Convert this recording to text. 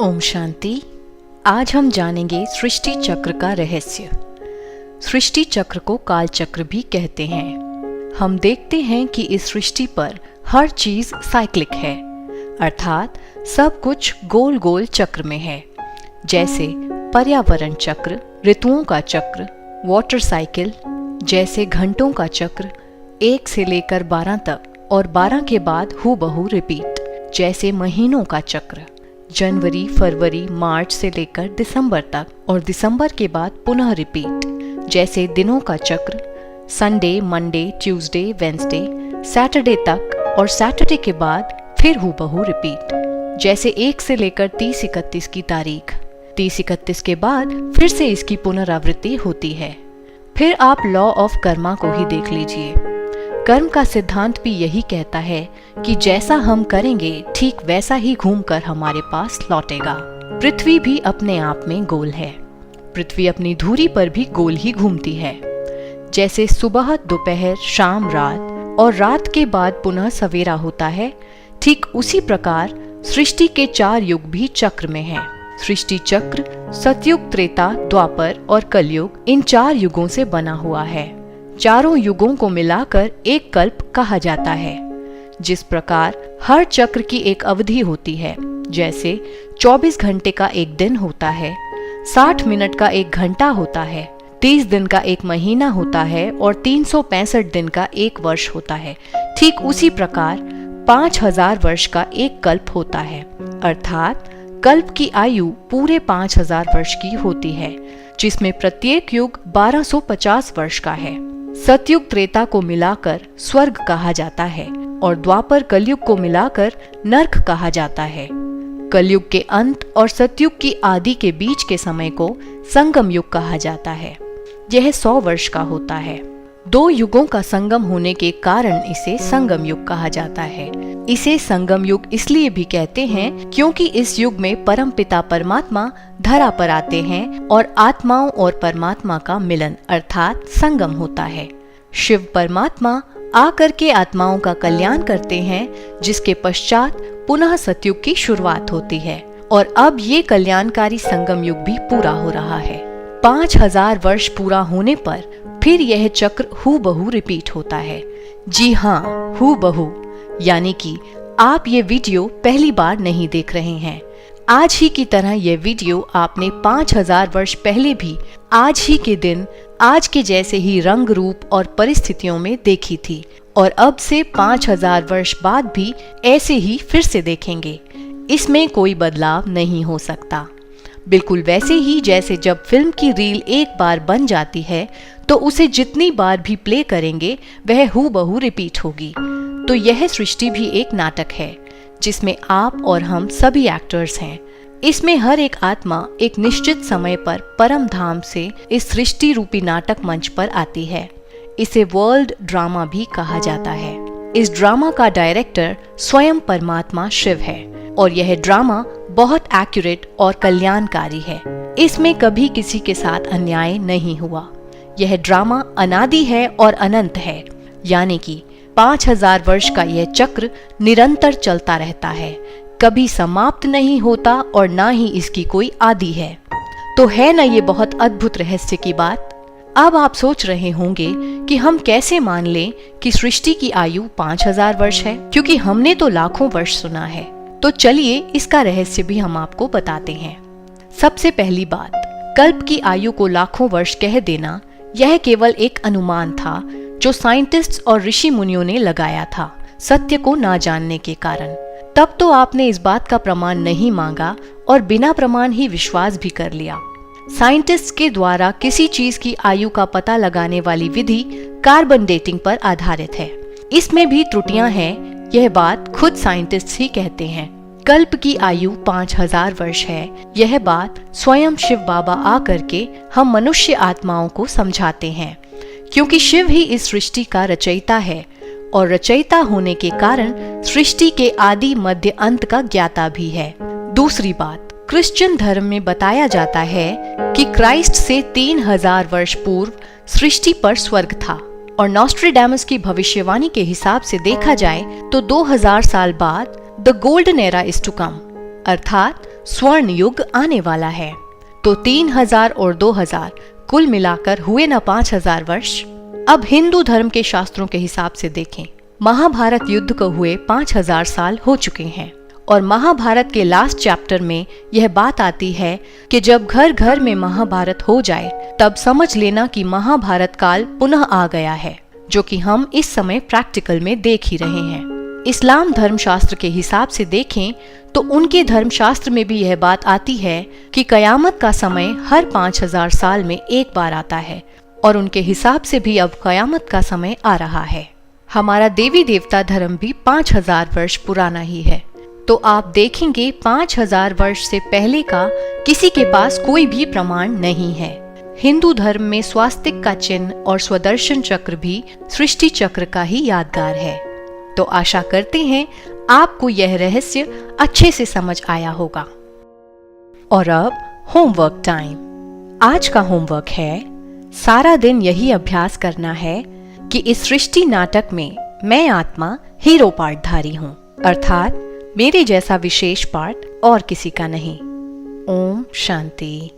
ओम शांति। आज हम जानेंगे सृष्टि चक्र का रहस्य। सृष्टि चक्र को काल चक्र भी कहते हैं। हम देखते हैं कि इस सृष्टि पर हर चीज साइक्लिक है, अर्थात सब कुछ गोल गोल चक्र में है। जैसे पर्यावरण चक्र, ऋतुओं का चक्र, वाटर साइकिल, जैसे घंटों का चक्र 1 से लेकर 12 तक और 12 के बाद हूबहू रिपीट। जैसे महीनों का चक्र, जनवरी, फरवरी, मार्च से लेकर दिसंबर तक और दिसंबर के बाद पुनः रिपीट। जैसे दिनों का चक्र, Sunday, Monday, Tuesday, Wednesday, Saturday तक और सैटरडे के बाद फिर हूबहू रिपीट। जैसे 1 से लेकर 30-31 की तारीख, 30-31 के बाद फिर से इसकी पुनरावृत्ति होती है। फिर आप लॉ ऑफ कर्मा को ही देख लीजिए। कर्म का सिद्धांत भी यही कहता है कि जैसा हम करेंगे ठीक वैसा ही घूमकर हमारे पास लौटेगा। पृथ्वी भी अपने आप में गोल है। पृथ्वी अपनी धुरी पर भी गोल ही घूमती है। जैसे सुबह, दोपहर, शाम, रात और रात के बाद पुनः सवेरा होता है, ठीक उसी प्रकार सृष्टि के 4 युग भी चक्र में हैं। सृष्टि चक्र सतयुग, त्रेता, द्वापर और कलयुग, इन 4 युगों से बना हुआ है। चारों युगों को मिलाकर एक कल्प कहा जाता है। जिस प्रकार हर चक्र की एक अवधि होती है, जैसे 24 घंटे का एक दिन होता है, 60 मिनट का एक घंटा होता है, 30 दिन का एक महीना होता है और 365 दिन का एक वर्ष होता है, ठीक उसी प्रकार 5000 वर्ष का एक कल्प होता है। अर्थात कल्प की आयु पूरे 5000 वर्ष की होती है, जिसमें प्रत्येक युग 1250 वर्ष का है। सतयुग, त्रेता को मिलाकर स्वर्ग कहा जाता है और द्वापर, कलयुग को मिलाकर नर्क कहा जाता है। कलयुग के अंत और सतयुग की आदि के बीच के समय को संगम युग कहा जाता है। यह 100 वर्ष का होता है। 2 युगों का संगम होने के कारण इसे संगम युग कहा जाता है। इसे संगम युग इसलिए भी कहते हैं क्योंकि इस युग में परमपिता परमात्मा धरा पर आते हैं और आत्माओं और परमात्मा का मिलन अर्थात संगम होता है। शिव परमात्मा आकर के आत्माओं का कल्याण करते हैं, जिसके पश्चात पुनः सतयुग की शुरुआत होती है और अब ये कल्याणकारी संगम युग भी पूरा हो रहा है। 5000 वर्ष पूरा होने पर फिर यह चक्र हूबहू रिपीट होता है। जी हाँ, हूबहू, यानी कि आप ये वीडियो पहली बार नहीं देख रहे हैं। आज ही की तरह यह वीडियो आपने 5000 वर्ष पहले भी आज ही के दिन आज के जैसे ही रंग, रूप और परिस्थितियों में देखी थी और अब से 5000 वर्ष बाद भी ऐसे ही फिर से देखेंगे। इसमें कोई बदलाव नहीं हो सकता। बिल्कुल वैसे ही जैसे जब फिल्म की रील एक बार बन जाती है तो उसे जितनी बार भी प्ले करेंगे वह हूबहू रिपीट होगी। तो यह सृष्टि भी एक नाटक है जिसमें आप और हम सभी एक्टर्स हैं। इसमें हर एक आत्मा एक निश्चित समय पर परम धाम से इस सृष्टि रूपी नाटक मंच पर आती है। इसे वर्ल्ड ड्रामा भी कहा जाता है। इस ड्रामा का डायरेक्टर स्वयं परमात्मा शिव है और यह ड्रामा बहुत एक्यूरेट और कल्याणकारी है। इसमें कभी किसी के साथ अन्याय नहीं हुआ। यह ड्रामा अनादि है और अनंत है, यानी कि 5000 वर्ष का यह चक्र निरंतर चलता रहता है, कभी समाप्त नहीं होता और ना ही इसकी कोई आदि है। तो है ना ये बहुत अद्भुत रहस्य की बात। अब आप सोच रहे होंगे कि हम कैसे मान लें कि सृष्टि की आयु 5000 वर्ष है, क्योंकि हमने तो लाखों वर्ष सुना है। तो चलिए इसका रहस्य भी हम आपको बताते हैं। सबसे पहली बात, कल्प की आयु को लाखों वर्ष कह देना यह केवल एक अनुमान था जो साइंटिस्ट्स और ऋषि मुनियों ने लगाया था, सत्य को ना जानने के कारण। तब तो आपने इस बात का प्रमाण नहीं मांगा और बिना प्रमाण ही विश्वास भी कर लिया। साइंटिस्ट्स के द्वारा किसी चीज की आयु का पता लगाने वाली विधि कार्बन डेटिंग पर आधारित है। इसमें भी त्रुटियां हैं, यह बात खुद साइंटिस्ट्स ही कहते हैं। कल्प की आयु 5000 वर्ष है, यह बात स्वयं शिव बाबा आकर के हम मनुष्य आत्माओं को समझाते हैं, क्योंकि शिव ही इस सृष्टि का रचयिता है और रचयिता होने के कारण सृष्टि के आदि, मध्य, अंत का ज्ञाता भी है। दूसरी बात, क्रिश्चियन धर्म में बताया जाता है कि क्राइस्ट से 3000 वर्ष पूर्व सृष्टि पर स्वर्ग था और नॉस्ट्रेडामस की भविष्यवाणी के हिसाब से देखा जाए तो 2000 साल बाद the golden era is to come, अर्थात स्वर्ण युग आने वाला है। तो 3000 और 2000 कुल मिलाकर हुए न 5000 वर्ष। अब हिंदू धर्म के शास्त्रों के हिसाब से देखें, महाभारत युद्ध को हुए 5000 साल हो चुके हैं। और महाभारत के लास्ट चैप्टर में यह बात आती है कि जब घर घर में महाभारत हो जाए तब समझ लेना कि महाभारत काल पुनः आ गया है, जो कि हम इस समय प्रैक्टिकल में देख ही रहे हैं। इस्लाम धर्मशास्त्र के हिसाब से देखें तो उनके धर्मशास्त्र में भी यह बात आती है कि कयामत का समय हर 5000 साल में एक बार आता है, और उनके हिसाब से भी अब कयामत का समय आ रहा है। हमारा देवी देवता धर्म भी 5000 वर्ष पुराना ही है। तो आप देखेंगे 5000 वर्ष से पहले का किसी के पास कोई भी प्रमाण नहीं है। हिंदू धर्म में स्वास्तिक का चिन्ह और स्वदर्शन चक्र भी सृष्टि चक्र का ही यादगार है। तो आशा करते हैं आपको यह रहस्य अच्छे से समझ आया होगा। और अब होमवर्क टाइम। आज का होमवर्क है, सारा दिन यही अभ्यास करना है कि इस सृष्टि नाटक में मैं आत्मा हीरो पार्टधारी हूँ, अर्थात मेरे जैसा विशेष पार्ट और किसी का नहीं। ओम शांति।